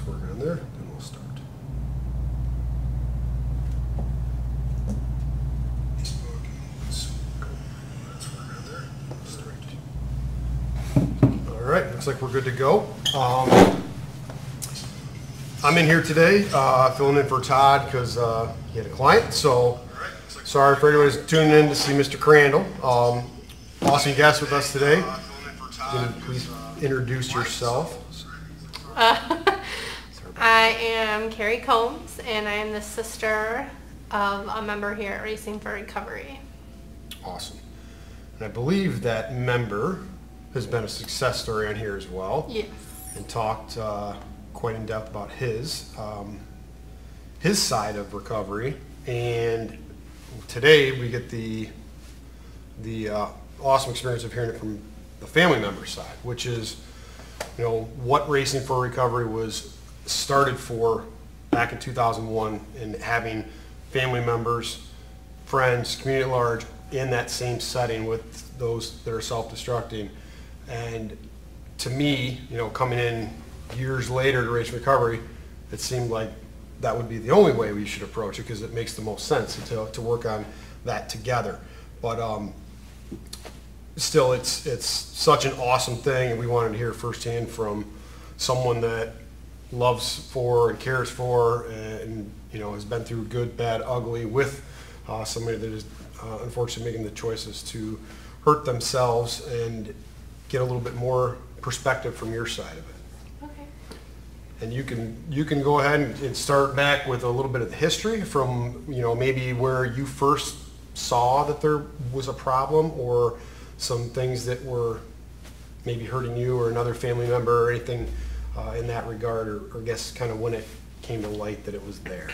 Let's work on there, then we'll start. All right, looks like we're good to go. I'm in here today filling in for Todd because he had a client, so sorry for anyone who's tuning in to see Mr. Crandall. Awesome guest with us today. Can you please introduce yourself? I am Carrie Combs, and I am the sister of a member here at Racing for Recovery. Awesome. And I believe that member has been a success story on here as well. Yes. And talked quite in depth about his side of recovery. And today we get the awesome experience of hearing it from the family member side, which is, you know, what Racing for Recovery was started for back in 2001, and having family members, friends, community at large in that same setting with those that are self-destructing. And to me, you know, coming in years later to Racing Recovery, it seemed like that would be the only way we should approach it, because it makes the most sense to work on that together. But still, it's such an awesome thing, and we wanted to hear firsthand from someone that loves for and cares for, and you know, has been through good, bad, ugly with somebody that is unfortunately making the choices to hurt themselves, and get a little bit more perspective from your side of it. Okay. And you can go ahead and start back with a little bit of the history from, you know, maybe where you first saw that there was a problem, or some things that were maybe hurting you or another family member, or anything in that regard, or I guess kind of when it came to light that it was there.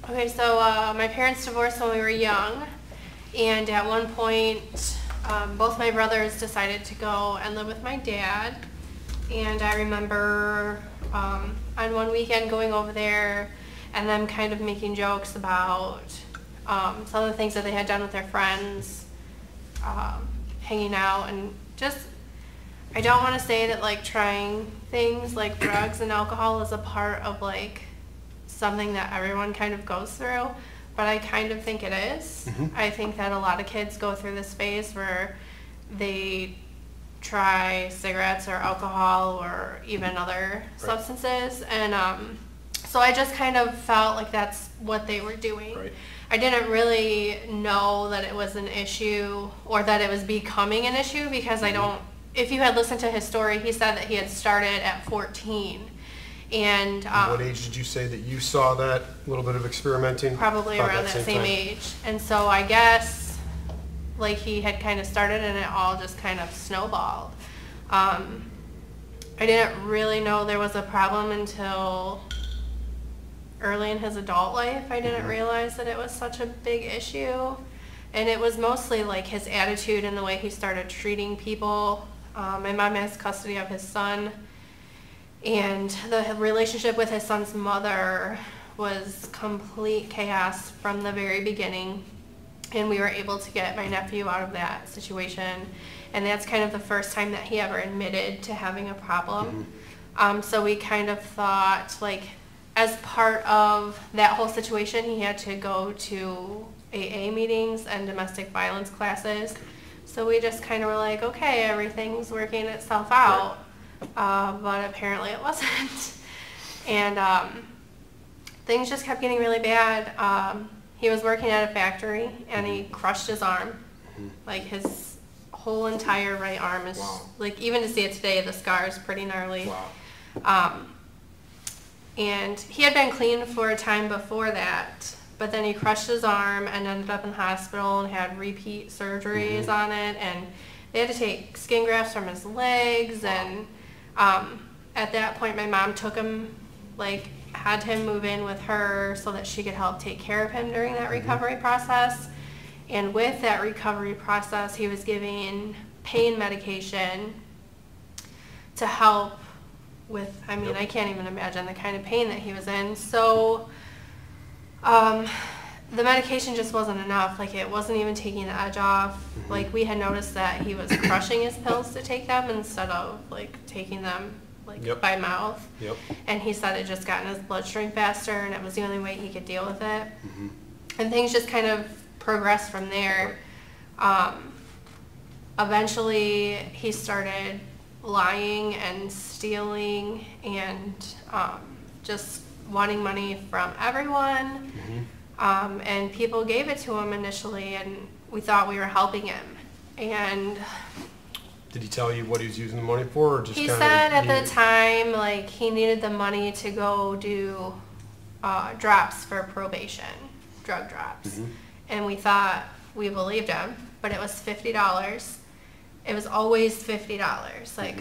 Okay, so my parents divorced when we were young, and at one point both my brothers decided to go and live with my dad. And I remember on one weekend going over there and them kind of making jokes about some of the things that they had done with their friends, hanging out, and just, I don't want to say that like trying things like drugs and alcohol is a part of like something that everyone kind of goes through, but I kind of think it is. Mm-hmm. I think that a lot of kids go through this phase where they try cigarettes or alcohol or even other substances, and so I just kind of felt like that's what they were doing. Right. I didn't really know that it was an issue, or that it was becoming an issue, because I don't, if you had listened to his story, he said that he had started at 14. And what age did you say that you saw that little bit of experimenting? Probably about around that same time? age. And so I guess like he had kind of started, and it all just kind of snowballed. I didn't really know there was a problem until early in his adult life. I didn't realize that it was such a big issue. And it was mostly like his attitude and the way he started treating people. My mom has custody of his son, and the relationship with his son's mother was complete chaos from the very beginning. And we were able to get my nephew out of that situation. And that's kind of the first time that he ever admitted to having a problem. So we kind of thought, like, as part of that whole situation, he had to go to AA meetings and domestic violence classes. So we just kind of were like, okay, everything's working itself out. But apparently it wasn't. And things just kept getting really bad. He was working at a factory, and he crushed his arm. Like, his whole entire right arm is, like, even to see it today, the scar is pretty gnarly. Wow. And he had been clean for a time before that, but then he crushed his arm and ended up in the hospital and had repeat surgeries on it, and they had to take skin grafts from his legs. And at that point my mom took him, like, had him move in with her so that she could help take care of him during that recovery process. And with that recovery process, he was given pain medication to help with, I mean, I can't even imagine the kind of pain that he was in. So the medication just wasn't enough. Like, it wasn't even taking the edge off. Like, we had noticed that he was crushing his pills to take them instead of, like, taking them like Yep. by mouth. Yep. And he said it just got in his bloodstream faster, and it was the only way he could deal with it. And things just kind of progressed from there. Eventually, he started lying and stealing and just wanting money from everyone. And people gave it to him initially, and we thought we were helping him. And Did he tell you what he was using the money for, or just he kind said of at the time, like, he needed the money to go do drops for probation, drug drops. And we thought, we believed him, but it was $50. It was always $50, like,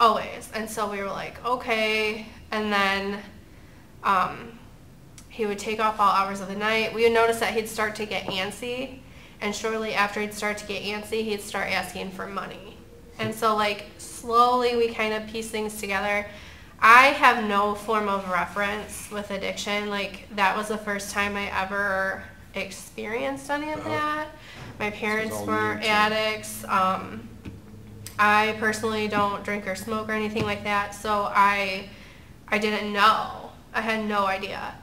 always. And so we were like, okay. And then he would take off all hours of the night. We would notice that he'd start to get antsy, and shortly after he'd start to get antsy, he'd start asking for money. And so, like, slowly we kind of piece things together. I have no form of reference with addiction. Like, that was the first time I ever experienced any of that. My parents all were new to you. addicts. I personally don't drink or smoke or anything like that, so I didn't know. I had no idea.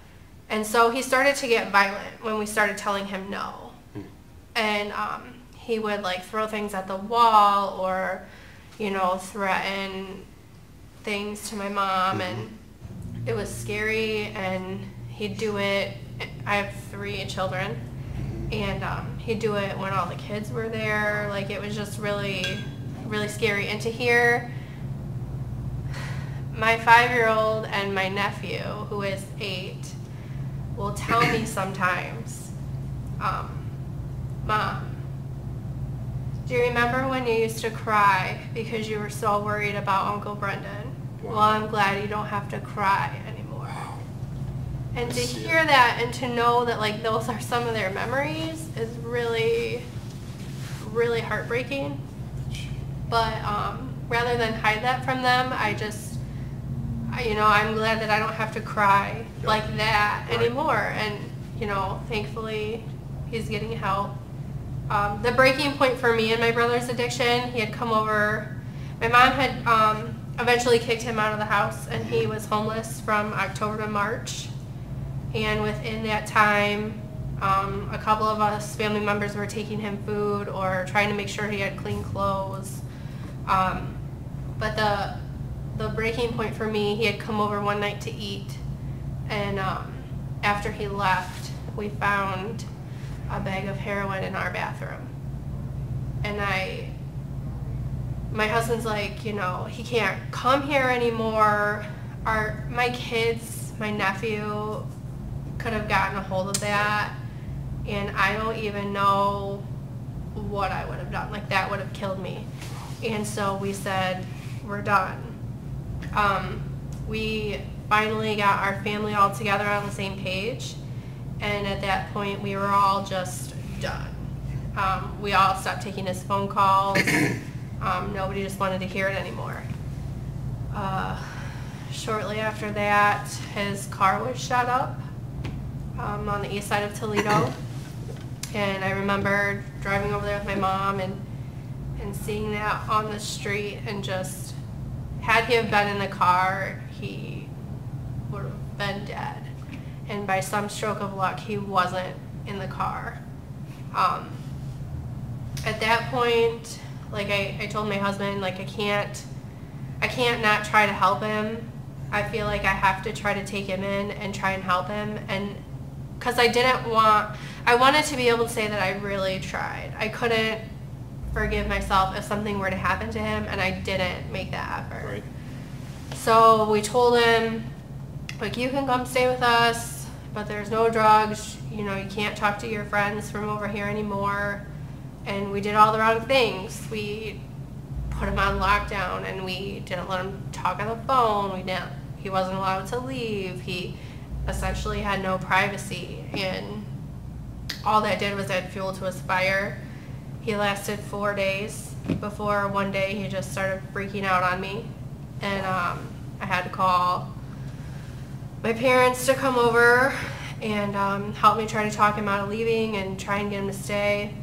And so he started to get violent when we started telling him no. And he would, like, throw things at the wall or, you know, threaten things to my mom, and it was scary. And he'd do it. I have 3 children, and he'd do it when all the kids were there. Like, it was just really, really scary. And to hear my 5-year-old and my nephew, who is 8, will tell me sometimes, Mom, do you remember when you used to cry because you were so worried about Uncle Brendan? Wow. Well, I'm glad you don't have to cry anymore. Wow. And to That's it. hear that and to know that, like, those are some of their memories is really, really heartbreaking. But rather than hide that from them, I'm glad that I don't have to cry Yep. like that Right. anymore. And, thankfully he's getting help. The breaking point for me and my brother's addiction, he had come over. My mom had eventually kicked him out of the house, and he was homeless from October to March. And within that time, a couple of us family members were taking him food or trying to make sure he had clean clothes. But the breaking point for me, he had come over one night to eat, and after he left, we found a bag of heroin in our bathroom. And my husband's like, he can't come here anymore. My kids, my nephew could have gotten a hold of that, and I don't even know what I would have done. Like, that would have killed me. And so we said, we're done. We finally got our family all together on the same page, and at that point we were all just done. We all stopped taking his phone calls. Nobody just wanted to hear it anymore. Shortly after that, his car was shut up on the east side of Toledo, and I remember driving over there with my mom and seeing that on the street, and just, had he have been in the car, he would have been dead. And by some stroke of luck, he wasn't in the car. At that point, like, I told my husband, like, I can't not try to help him. I feel like I have to try to take him in and try and help him. And because I wanted to be able to say that I really tried. I couldn't forgive myself if something were to happen to him and I didn't make that effort. Right. So we told him, like, you can come stay with us, but there's no drugs. You can't talk to your friends from over here anymore. And we did all the wrong things. We put him on lockdown, and we didn't let him talk on the phone. He wasn't allowed to leave. He essentially had no privacy, and all that did was add fuel to his fire. He lasted 4 days before one day he just started freaking out on me, and I had to call my parents to come over and help me try to talk him out of leaving and try and get him to stay.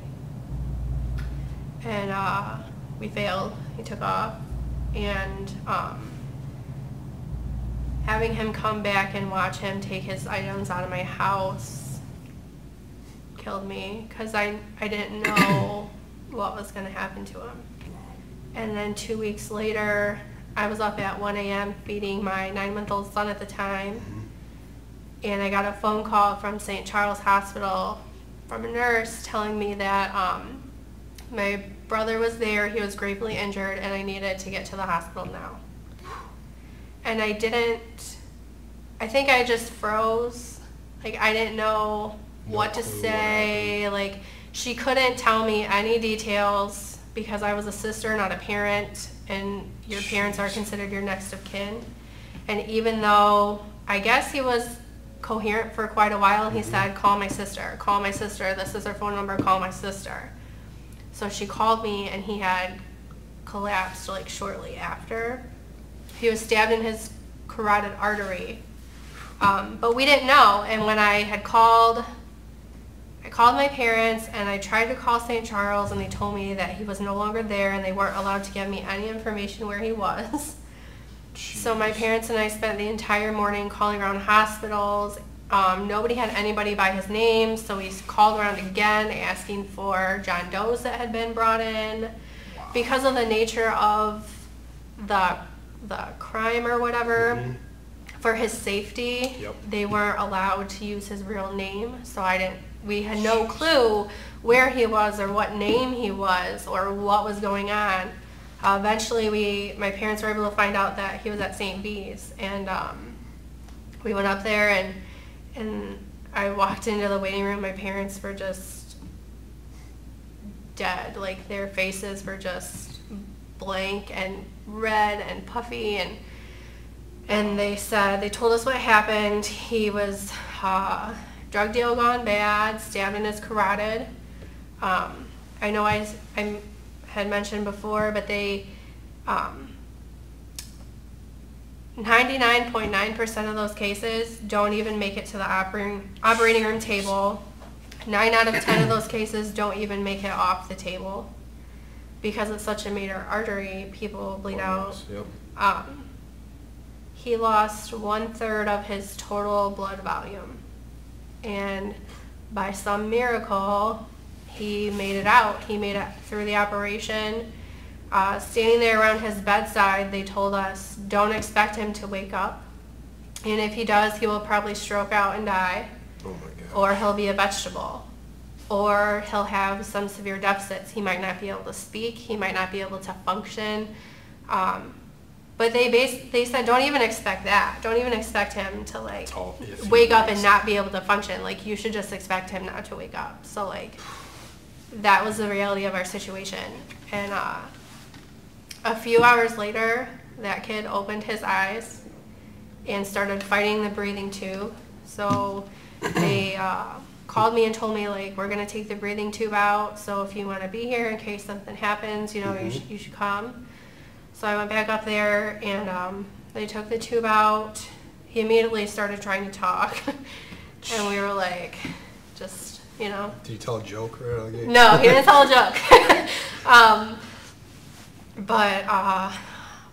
And we failed. He took off, and having him come back and watch him take his items out of my house killed me, because I didn't know what was going to happen to him. And then 2 weeks later, I was up at 1 a.m. feeding my 9-month-old son at the time, and I got a phone call from St. Charles Hospital from a nurse telling me that my brother was there, he was gravely injured, and I needed to get to the hospital now. And I think I just froze. Like, I didn't know what to say. Like, she couldn't tell me any details because I was a sister, not a parent, and your parents are considered your next of kin. And even though I guess he was coherent for quite a while, he said, call my sister, this is her phone number, call my sister. So she called me, and he had collapsed like shortly after. He was stabbed in his carotid artery, but we didn't know. And when I called my parents, and I tried to call St. Charles, and they told me that he was no longer there, and they weren't allowed to give me any information where he was. Jeez. So my parents and I spent the entire morning calling around hospitals. Nobody had anybody by his name, so we called around again asking for John Does that had been brought in. Wow. Because of the nature of the crime or whatever, for his safety, they weren't allowed to use his real name, so we had no clue where he was or what name he was or what was going on. Eventually, my parents were able to find out that he was at St. B's, and we went up there, and I walked into the waiting room. My parents were just dead. Like, their faces were just blank and red and puffy, and they told us what happened. He was drug deal gone bad, stabbed in his carotid. I know I had mentioned before, but they 99.9% of those cases don't even make it to the operating room table. 9 out of 10 of those cases don't even make it off the table. Because it's such a major artery, people bleed out. Yep. He lost 1/3 of his total blood volume. And by some miracle, he made it out. He made it through the operation. Standing there around his bedside, they told us, don't expect him to wake up. And if he does, he will probably stroke out and die. Oh my God. Or he'll be a vegetable. Or he'll have some severe deficits. He might not be able to speak. He might not be able to function. But they said, don't even expect that. Don't even expect him to wake up and not be able to function. Like, you should just expect him not to wake up. So that was the reality of our situation. And a few hours later, that kid opened his eyes and started fighting the breathing tube. So they called me and told me, we're going to take the breathing tube out, so if you want to be here in case something happens, you should come. So I went back up there, and they took the tube out. He immediately started trying to talk, and we were just, Did you tell a joke? No, he didn't tell a joke. But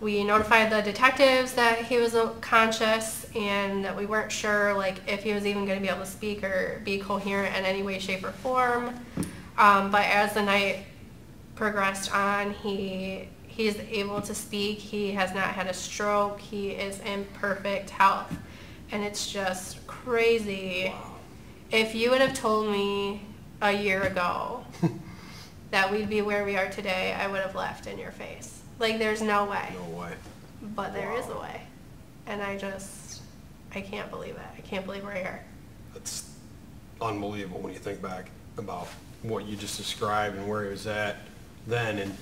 we notified the detectives that he was conscious, and that we weren't sure if he was even going to be able to speak or be coherent in any way, shape, or form. But as the night progressed on, he's able to speak. He has not had a stroke. He is in perfect health, and it's just crazy. Wow. If you would have told me a year ago that we'd be where we are today, I would have laughed in your face. There's no way. No way. But there is a way. And I can't believe it. I can't believe we're here. That's unbelievable when you think back about what you just described and where he was at then, and,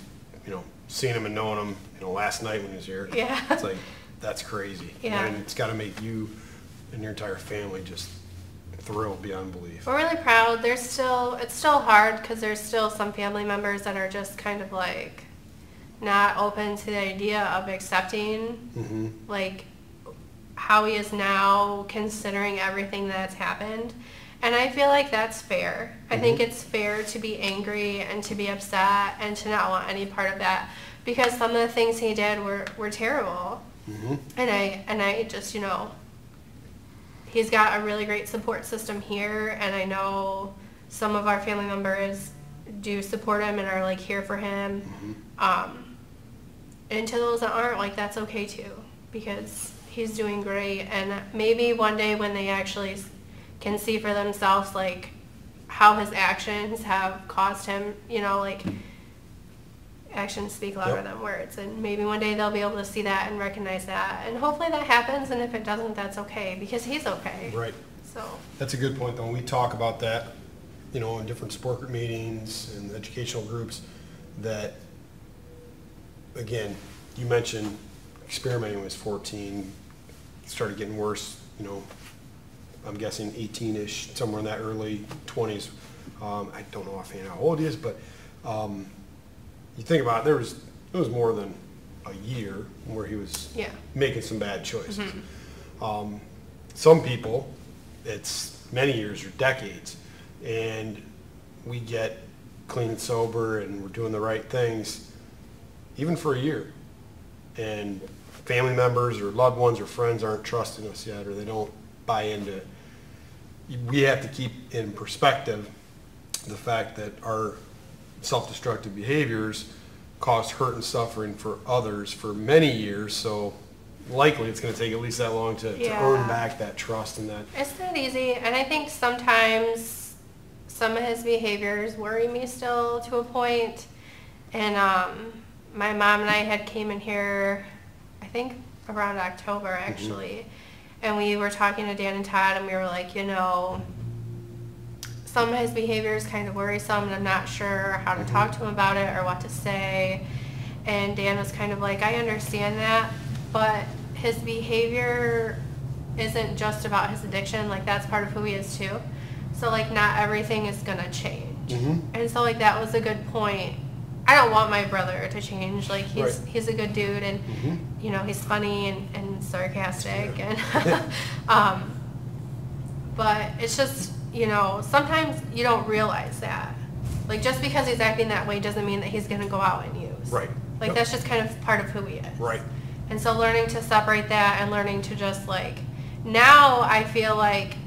seeing him and knowing him, last night when he was here. Yeah. It's that's crazy. Yeah. And it's got to make you and your entire family just thrilled beyond belief. We're really proud. It's still hard because there's still some family members that are just kind of not open to the idea of accepting how he is now, considering everything that's happened. And I feel like that's fair. I think it's fair to be angry and to be upset and to not want any part of that, because some of the things he did were terrible. And I just, you know, he's got a really great support system here, and I know some of our family members do support him and are like here for him. And to those that aren't, like, that's okay too, because he's doing great. And maybe one day when they actually can see for themselves like how his actions have caused him, you know, like, actions speak louder than words, and maybe one day they'll be able to see that and recognize that, and hopefully that happens. And if it doesn't, that's okay, because he's okay. Right. So That's a good point, though. We talk about that, you know, in different support group meetings and educational groups, that, again, you mentioned experimenting when he was 14, started getting worse, you know, I'm guessing 18-ish, somewhere in that early 20s. I don't know offhand how old he is, but you think about it, it was more than a year where he was making some bad choices. Some people, it's many years or decades, and we get clean and sober and we're doing the right things even for a year, and family members or loved ones or friends aren't trusting us yet, or they don't buy into it. We have to keep in perspective the fact that our self-destructive behaviors cause hurt and suffering for others for many years, so likely it's going to take at least that long to earn back that trust and that. It's not easy, and I think sometimes some of his behaviors worry me still to a point. And my mom and I had came in here, I think around October actually, and we were talking to Dan and Todd, and we were like, you know, some of his behavior is kind of worrisome, and I'm not sure how to talk to him about it or what to say. And Dan was kind of like, I understand that, but his behavior isn't just about his addiction. Like, that's part of who he is too. So, like, not everything is going to change. And so, like, that was a good point. I don't want my brother to change. Like, he's a good dude, and, you know, he's funny and sarcastic. And but it's just, you know, sometimes you don't realize that. Like, just because he's acting that way doesn't mean that he's going to go out and use. Right. Like, that's just kind of part of who he is. Right. And so learning to separate that and learning to just, like, now I feel like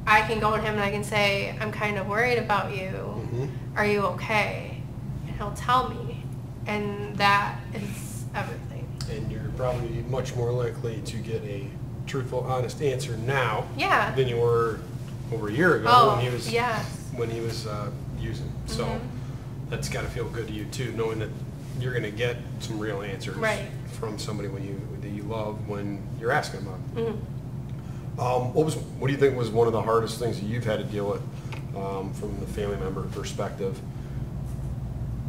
I can go to him and I can say, I'm kind of worried about you. Are you okay? And he'll tell me. And that is everything. And you're probably much more likely to get a truthful, honest answer now than you were over a year ago when he was using. So that's got to feel good to you too, knowing that you're going to get some real answers from somebody that you love when you're asking about it. What do you think was one of the hardest things that you've had to deal with from the family member perspective?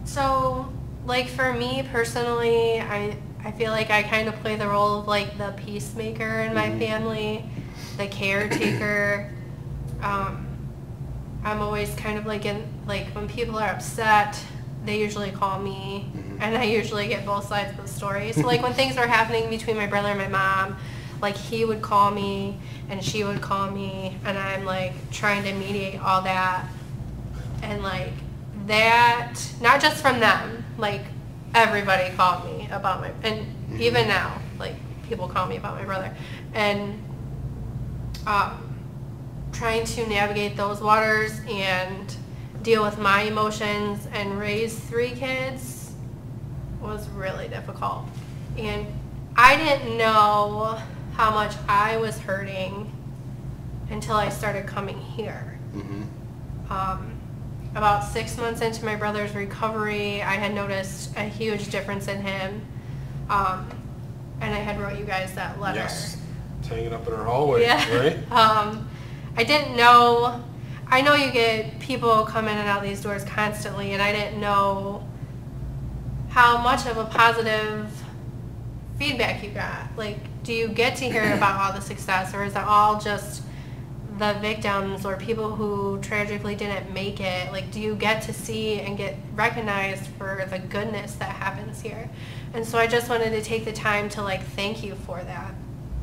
So, like, for me personally, I feel like I kind of play the role of, like, the peacemaker in my family, the caretaker. I'm always kind of like when people are upset, they usually call me, and I usually get both sides of the story. So, like, when things are happening between my brother and my mom, like, he would call me and she would call me, and I'm, like, trying to mediate all that. And, like, that, not just from them, like, everybody called me about and even now, like, people call me about my brother. And trying to navigate those waters and deal with my emotions and raise 3 kids was really difficult. And I didn't know how much I was hurting until I started coming here. About 6 months into my brother's recovery, I had noticed a huge difference in him, and I had wrote you guys that letter. Yes, it's hanging up in our hallway, right? I didn't know, I know you get people come in and out these doors constantly, and I didn't know how much of a positive feedback you got. Like, do you get to hear about all the success, or is it all just the victims or people who tragically didn't make it? Like, do you get to see and get recognized for the goodness that happens here? And so I just wanted to take the time to, like, thank you for that.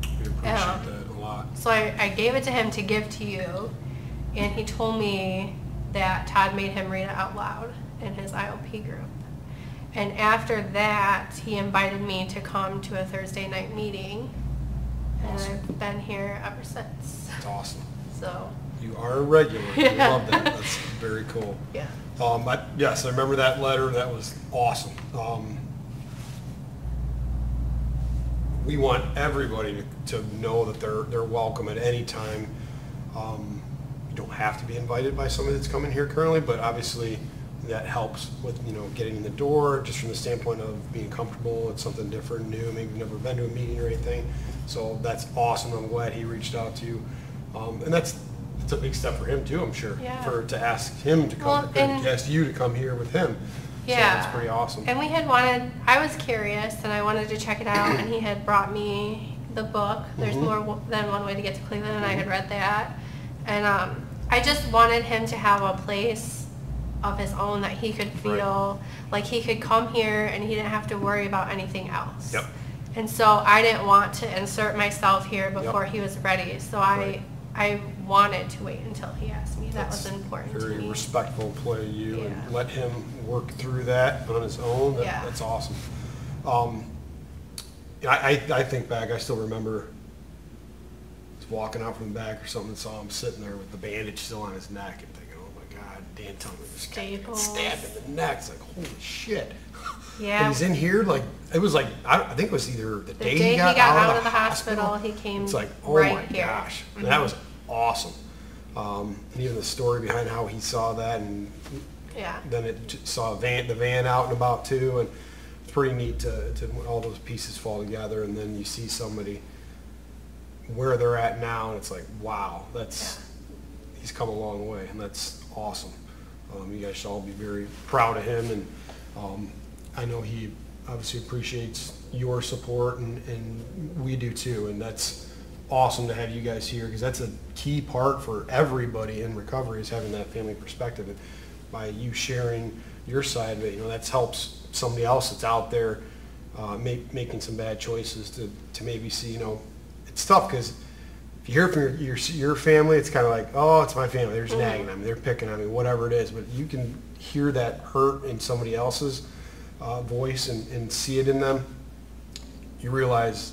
We appreciate that a lot. So I gave it to him to give to you, and he told me that Todd made him read it out loud in his IOP group. And after that, he invited me to come to a Thursday night meeting. And Awesome. I've been here ever since. That's awesome. So, You are a regular. Yeah. I love that. That's very cool. yeah. Yes, I remember that letter. That was awesome. We want everybody to know that they're welcome at any time. You don't have to be invited by somebody that's coming here currently, but obviously that helps with, getting in the door, just from the standpoint of being comfortable. It's something different, new, maybe you've never been to a meeting or anything. So that's awesome. I'm glad he reached out to you. And it's a big step for him too, I'm sure, Yeah. to ask him to come, Well, and- to ask you to come here with him. Yeah. So that's pretty awesome. And I was curious and I wanted to check it out, and he had brought me the book, There's More Than One Way to Get to Cleveland, and I had read that. And I just wanted him to have a place of his own that he could feel like he could come here and he didn't have to worry about anything else. Yep. And so I didn't want to insert myself here before Yep. he was ready. So Right. I wanted to wait until he asked me. That was important to Very me. respectful play of you, and Yeah. let him work through that on his own. Yeah. That's awesome. I think back, I still remember walking out from the back or something and saw him sitting there with the bandage still on his neck and thinking, oh my God, Dan Tillman just got Staples. stabbed in the neck. It's like, holy shit. Yeah. And he's in here, like, it was like, I think it was either the The day day he got out of the hospital, he came It's like, oh right my here. gosh. And that was awesome. And even the story behind how he saw that, and Yeah. then saw the van out and about too, and it's pretty neat to when all those pieces fall together, and then you see somebody where they're at now, and it's like, wow, he's come a long way, and that's awesome. You guys should all be very proud of him, and I know he obviously appreciates your support, and we do too, and that's awesome to have you guys here, because that's a key part for everybody in recovery, is having that family perspective. And by you sharing your side of it, that helps somebody else that's out there making some bad choices to maybe see, it's tough, because if you hear from your family, it's kind of like, oh, it's my family, they're just nagging on me, they're picking on me, whatever it is. But you can hear that hurt in somebody else's voice and see it in them, you realize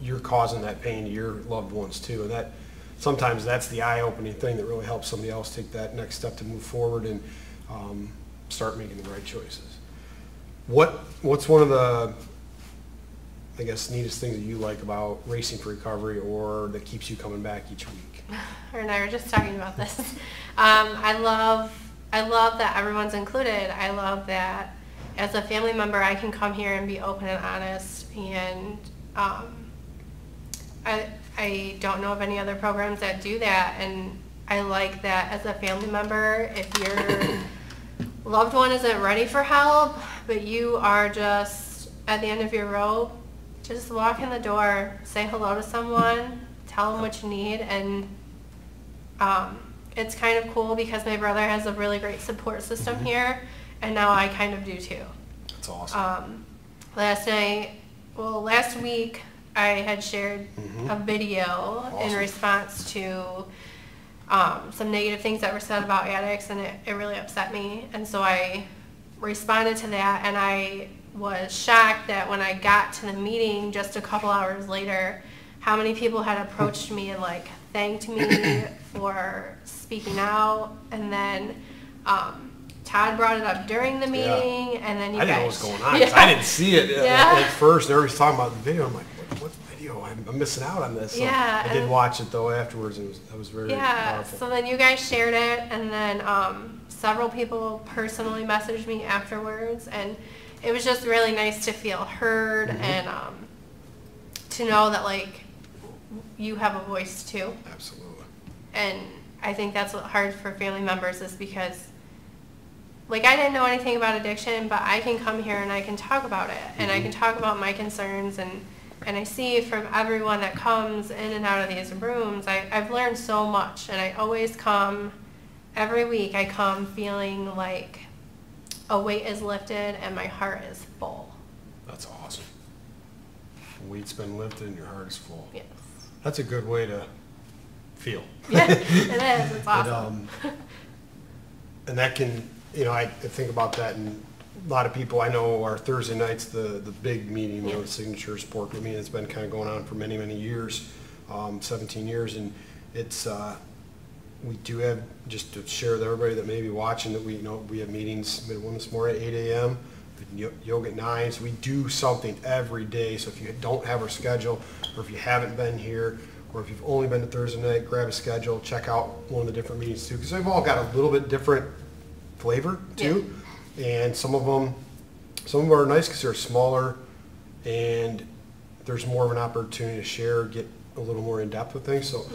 you're causing that pain to your loved ones too. And sometimes that's the eye-opening thing that really helps somebody else take that next step to move forward and start making the right choices. What's one of the, I guess, neatest things that you like about Racing for Recovery, or that keeps you coming back each week? Her and I were just talking about this. I love that everyone's included. I love that as a family member, I can come here and be open and honest. And I don't know of any other programs that do that. And I like that as a family member, if your loved one isn't ready for help, but you are just at the end of your rope, just walk in the door, say hello to someone, tell them what you need, and it's kind of cool because my brother has a really great support system here, and now I kind of do too. That's awesome. Last week I had shared a video in Awesome. response to some negative things that were said about addicts, and it really upset me, and so I responded to that, and I was shocked that when I got to the meeting just a couple hours later, how many people had approached me and thanked me for speaking out. And then Todd brought it up during the meeting, and then you I guys. didn't know what was going on, 'cause I didn't see it at first. Everybody's talking about the video. I'm like, what video? I'm missing out on this. So Yeah, I did and- watch it though afterwards, and that was very powerful. So then you guys shared it, and then several people personally messaged me afterwards, and it was just really nice to feel heard and to know that you have a voice too. Absolutely. And I think that's what's hard for family members, is because I didn't know anything about addiction, but I can come here and I can talk about it, and I can talk about my concerns, and I see from everyone that comes in and out of these rooms, I've learned so much, and I always come, every week I come feeling like a weight is lifted and my heart is full. That's awesome. The weight's been lifted and your heart is full. Yes. That's a good way to feel. Yeah, it is. It's awesome. And that can, I think about that, and a lot of people I know our Thursday nights, the big meeting, the signature sport group meeting, it's been kind of going on for many, many years, 17 years, and it's, we do have, just to share with everybody that may be watching, that we have meetings, we had one this morning at 8 a.m., yoga at 9, so we do something every day. So if you don't have our schedule, or if you haven't been here, or if you've only been to Thursday night, grab a schedule, check out one of the different meetings too, because they've all got a little bit different flavor too. And some of them are nice because they're smaller, and there's more of an opportunity to share, get a little more in depth with things. So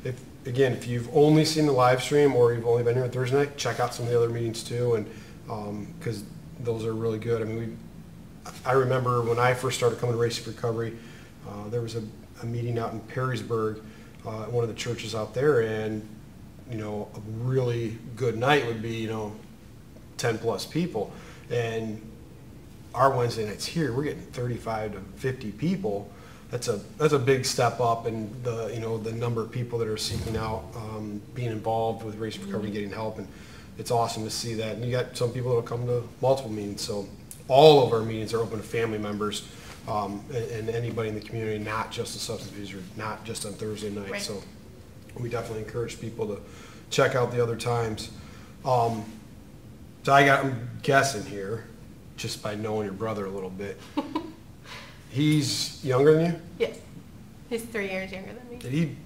if you've only seen the live stream, or you've only been here on Thursday night, check out some of the other meetings too, and because those are really good. I mean, I remember when I first started coming to Racing for Recovery, there was a meeting out in Perrysburg at one of the churches out there, and a really good night would be 10 plus people, and our Wednesday nights here we're getting 35 to 50 people. That's a big step up, and the number of people that are seeking out being involved with Racing for Recovery, getting help, and it's awesome to see that. And you got some people that will come to multiple meetings. So all of our meetings are open to family members and anybody in the community, not just the substance abusers, not just on Thursday night. Right. So we definitely encourage people to check out the other times. So I'm guessing here, just by knowing your brother a little bit, he's younger than you? Yeah. He's 3 years younger than me. Did he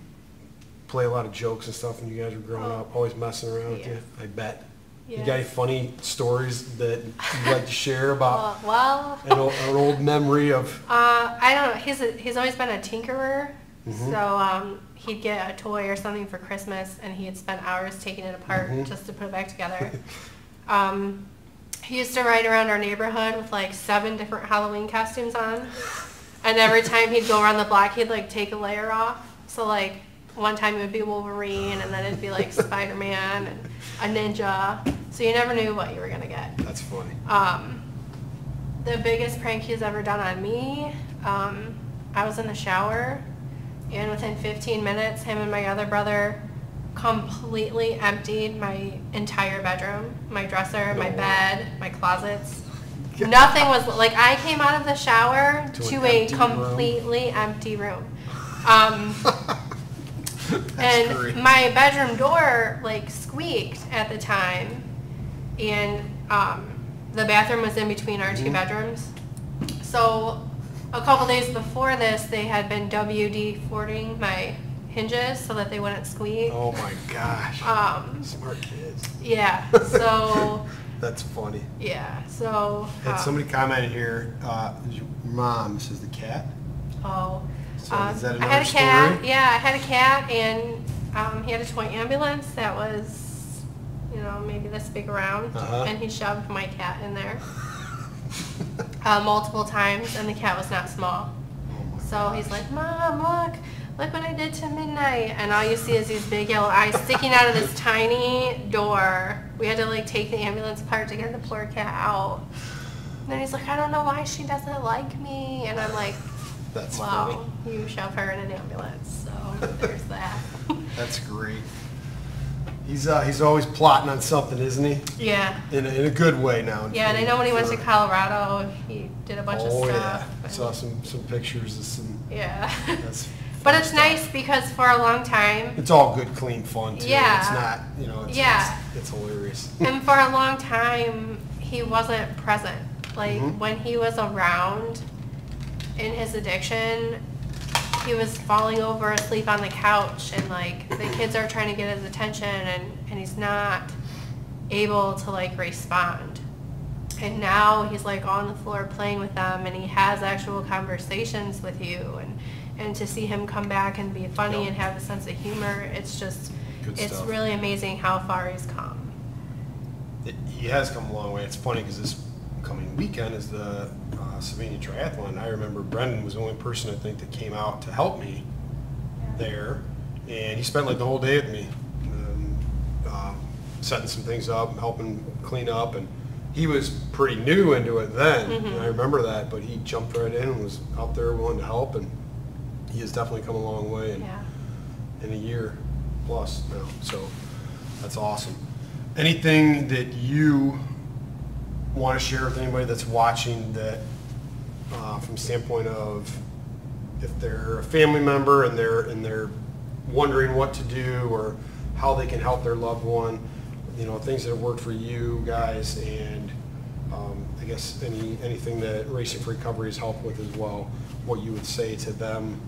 play a lot of jokes and stuff when you guys were growing up, always messing around with you? I bet. You got any funny stories that you'd like to share about an old memory of? I don't know. He's always been a tinkerer. So he'd get a toy or something for Christmas, and he'd spend hours taking it apart just to put it back together. He used to ride around our neighborhood with like 7 different Halloween costumes on, and every time he'd go around the block, he'd like take a layer off. So like one time it would be Wolverine, and then it'd be like Spider-Man and a ninja. So you never knew what you were gonna get. That's funny. The biggest prank he's ever done on me, I was in the shower, and within 15 minutes, him and my other brother completely emptied my entire bedroom, my dresser, my bed, my closets. Nothing was, like, I came out of the shower to a completely empty room. And great. My bedroom door like squeaked at the time, and the bathroom was in between our 2 bedrooms. So a couple days before this, they had been WD-40ing my hinges so that they wouldn't squeak. Oh my gosh. Smart kids. Yeah. So. That's funny. Yeah. So. Had somebody commented here. Your mom says the cat. Oh. So is that another I had a cat. story? Yeah, I had a cat, and he had a toy ambulance that was, maybe this big around, and he shoved my cat in there multiple times, and the cat was not small. So he's like, "Mom, look what I did to Midnight," and all you see is these big yellow eyes sticking out of this tiny door. We had to like take the ambulance apart to get the poor cat out. And then he's like, "I don't know why she doesn't like me," and I'm like, That's "Wow, funny. you shove her in an ambulance." So there's that. That's great. He's always plotting on something, isn't he? Yeah. In a good way now. Yeah, and I know when he went to Colorado, he did a bunch of stuff. Oh yeah, I and- saw some pictures of some. Yeah. That's But fun it's stuff. nice because for a long time, It's all good, clean fun too. Yeah. It's not, Yeah. it's hilarious. and for a long time, he wasn't present. Like when he was around in his addiction, he was falling over asleep on the couch, and like the kids are trying to get his attention, and he's not able to like respond. And now he's like on the floor playing with them, and he has actual conversations with you, and to see him come back and be funny Yep. and have a sense of humor, it's just, Good it's stuff. really amazing how far he's come. He has come a long way. It's funny because this coming weekend is the Sylvania Triathlon. I remember Brendan was the only person I think that came out to help me there, and he spent like the whole day with me, setting some things up, helping clean up, and he was pretty new into it then, and I remember that, but he jumped right in and was out there willing to help, and he has definitely come a long way in a year plus now, so that's awesome. Anything that you want to share with anybody that's watching that from standpoint of if they're a family member and they're wondering what to do or how they can help their loved one, things that have worked for you guys, and I guess anything that Racing for Recovery has helped with as well, what you would say to them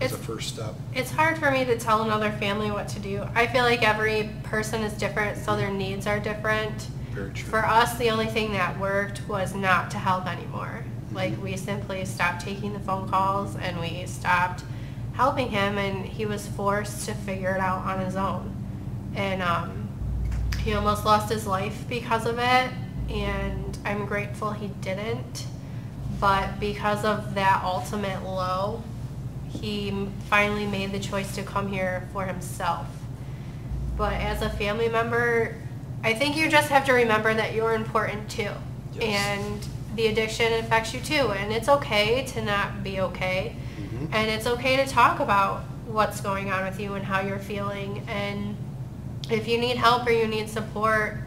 as a first step. It's hard for me to tell another family what to do. I feel like every person is different, so their needs are different. Very true. For us, the only thing that worked was not to help anymore. Like, we simply stopped taking the phone calls and we stopped helping him, and he was forced to figure it out on his own. And he almost lost his life because of it, and I'm grateful he didn't. But because of that ultimate low, he finally made the choice to come here for himself. But as a family member, I think you just have to remember that you're important too. Yes. And the addiction affects you too. And it's okay to not be okay. Mm-hmm. And it's okay to talk about what's going on with you and how you're feeling. And if you need help or you need support,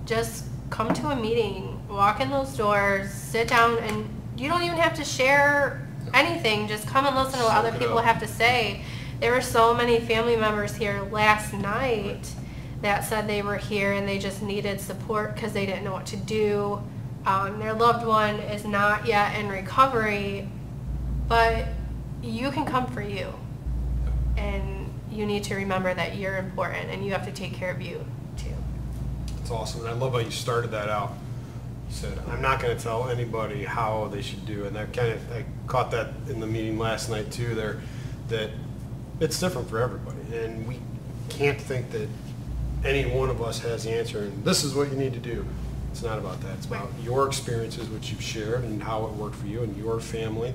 just come to a meeting, walk in those doors, sit down, and you don't even have to share anything. Just come and listen to what other people have to say. There were so many family members here last night that said they were here and they just needed support because they didn't know what to do. Their loved one is not yet in recovery, but you can come for you. And you need to remember that you're important and you have to take care of you too. That's awesome. And I love how you started that out. You said, I'm not going to tell anybody how they should do it. And I caught that in the meeting last night too there, that it's different for everybody. And we can't think that any one of us has the answer and this is what you need to do. It's not about that. It's about your experiences, which you've shared, and how it worked for you and your family.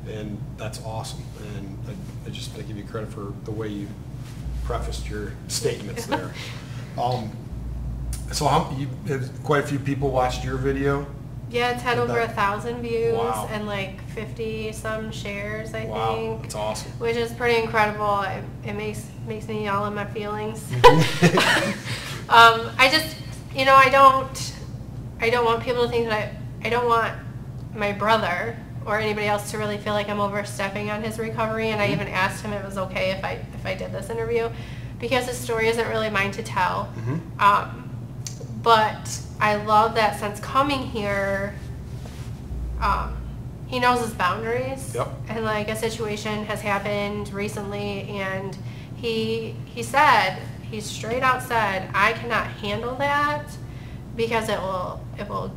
And that's awesome. And I just give you credit for the way you prefaced your statements there. So quite a few people watched your video? Yeah, it's had over 1,000 views. Wow. And like 50 some shares, I Wow, think. that's awesome. Which is pretty incredible. It makes me all in my feelings. I just, I don't want people to think that I don't want my brother or anybody else to really feel like I'm overstepping on his recovery. And I even asked him if it was okay if I did this interview, because his story isn't really mine to tell. But I love that since coming here, he knows his boundaries. Yep. And like a situation has happened recently, and he straight out said, I cannot handle that because it will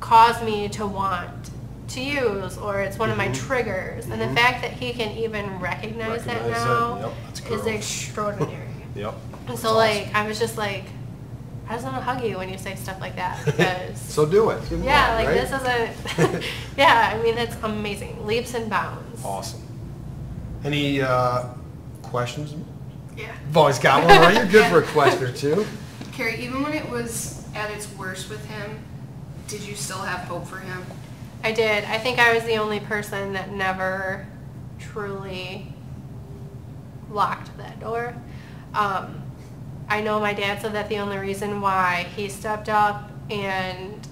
cause me to want to use, or it's one of my triggers. And the fact that he can even recognize that now Yep, that's is cool. extraordinary. Yep. And so I was just like, I just want to hug you when you say stuff like that, because So do it. yeah, like right? this isn't, yeah, I mean, it's amazing. Leaps and bounds. Awesome. Any questions? Yeah. You've always got one, right? You're good for a question or two. Carrie, even when it was at its worst with him, did you still have hope for him? I did. I think I was the only person that never truly locked that door. I know my dad said that the only reason why he stepped up and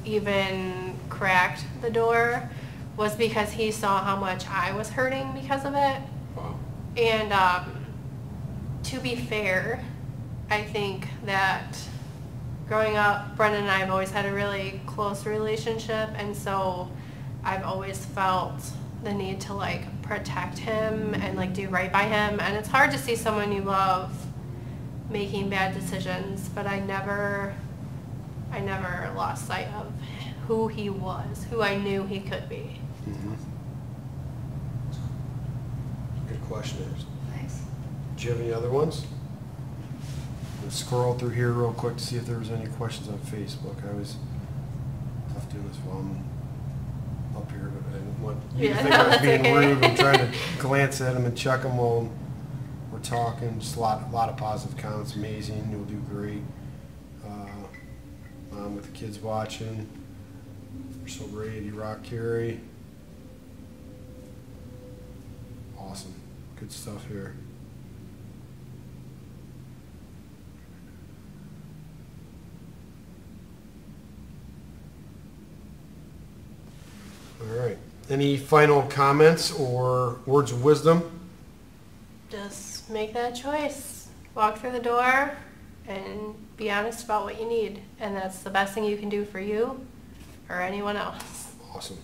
even cracked the door was because he saw how much I was hurting because of it. Wow. And to be fair, I think that growing up, Brendan and I have always had a really close relationship, and so I've always felt the need to like protect him and like do right by him. And it's hard to see someone you love making bad decisions, but I never lost sight of who he was, who I knew he could be. Good questioners. Nice. Do you have any other ones? Let's scroll through here real quick to see if there was any questions on Facebook. I was tough doing this while I'm up here, but I didn't want you to think I was being rude. I'm trying to glance at them and check them while we're talking. Just a lot of positive comments. Amazing. You'll do great. Mom with the kids watching. We're so great. You rock, Carrie. Awesome. Good stuff here. Any final comments or words of wisdom? Just make that choice. Walk through the door and be honest about what you need. And that's the best thing you can do for you or anyone else. Awesome.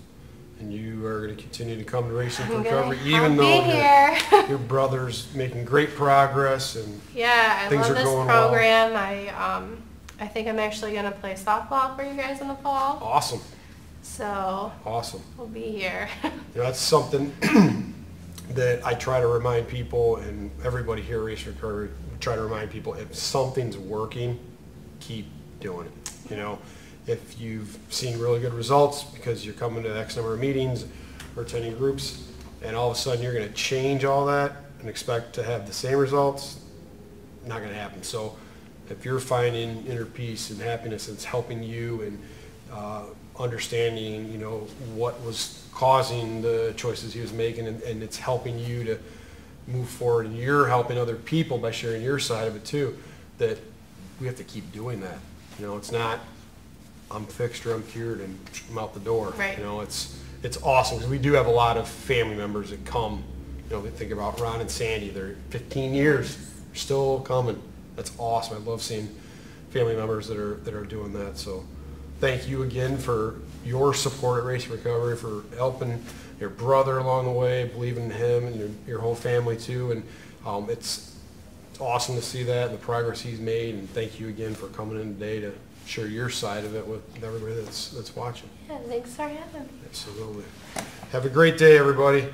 And you are going to continue to come to Racing for I'm Recovery, gonna even be though here. your brother's making great progress and Yeah, I things love are this going well. program. I think I'm actually going to play softball for you guys in the fall. Awesome. So Awesome. we'll be here. That's something that I try to remind people, and everybody here at Racing for Recovery try to remind people, if something's working, keep doing it. You know, if you've seen really good results because you're coming to X number of meetings or attending groups, and all of a sudden you're going to change all that and expect to have the same results, not going to happen. So if you're finding inner peace and happiness, it's helping you and understanding, you know, what was causing the choices he was making, and it's helping you to move forward, and you're helping other people by sharing your side of it too, that we have to keep doing that. You know, it's not I'm fixed or I'm cured and I'm out the door. Right. You know, it's awesome because we do have a lot of family members that come. You know, they think about Ron and Sandy. They're 15 years, they're still coming. That's awesome. I love seeing family members that are doing that. So thank you again for your support at Racing Recovery, for helping your brother along the way, believing in him and your whole family too. And it's awesome to see that and the progress he's made. And thank you again for coming in today to share your side of it with everybody that's watching. Yeah, thanks for having me. Absolutely. Have a great day, everybody.